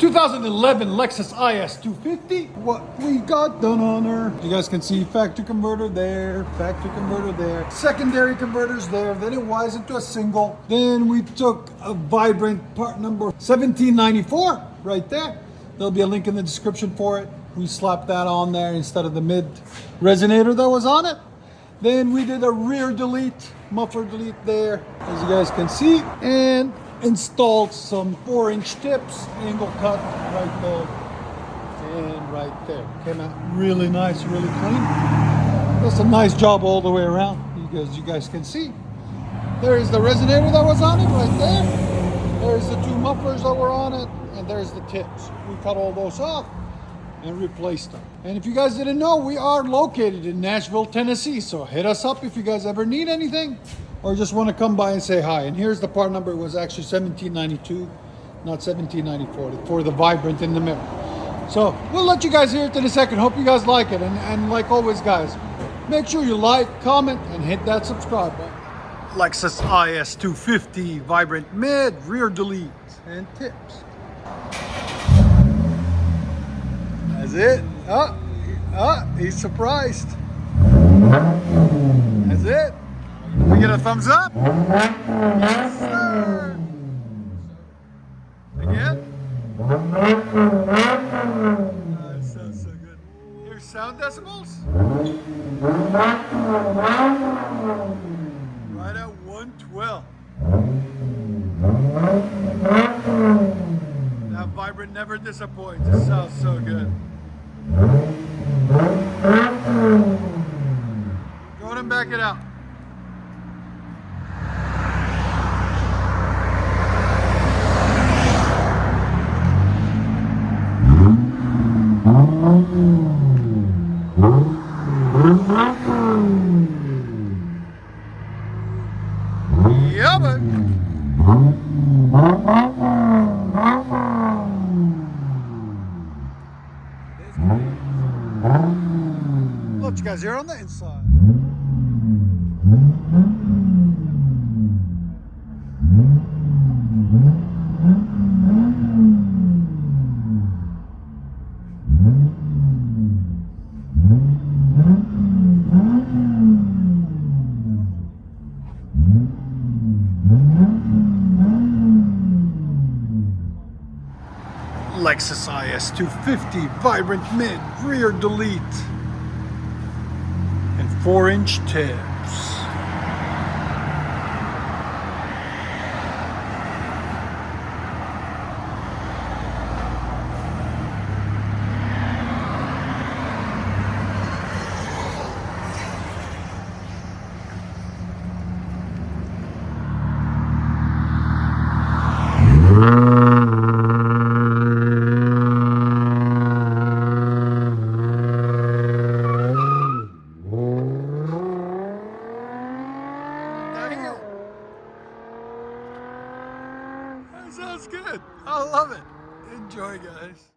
2011 Lexus IS 250. What we got done on her. You guys can see factory converter there, factory converter there, secondary converters there. Then it wires into a single. Then we took a vibrant part number 1794 right there. There'll be a link in the description for it. We slapped that on there instead of the mid resonator that was on it. Then we did a rear delete, muffler delete there, as you guys can see, and installed some 4-inch tips, angle cut right there and right there. Came out really nice, really clean. That's a nice job all the way around, because you guys can see. There's the resonator that was on it right there. There's the 2 mufflers that were on it, and there's the tips. We cut all those off and replaced them. And if you guys didn't know, we are located in Nashville, Tennessee. So hit us up if you guys ever need anything or just want to come by and say hi. And here's the part number. It was actually 1792, not 1794, for the vibrant in the middle. So we'll let you guys hear it in a second. Hope you guys like it. And like always, guys, make sure you like, comment, and hit that subscribe button. Lexus IS 250, vibrant mid, rear delete, and tips. That's it. He's surprised. That's it. We get a thumbs up. Yes, sir. Again. That sounds so good. Here's sound decibels. Right at 112. That vibrant never disappoints. It sounds so good. Go ahead and back it out. Yeah, but look, you guys here on the inside. Lexus IS 250 vibrant mid rear delete and 4-inch tips. That sounds good. I love it. Enjoy, guys.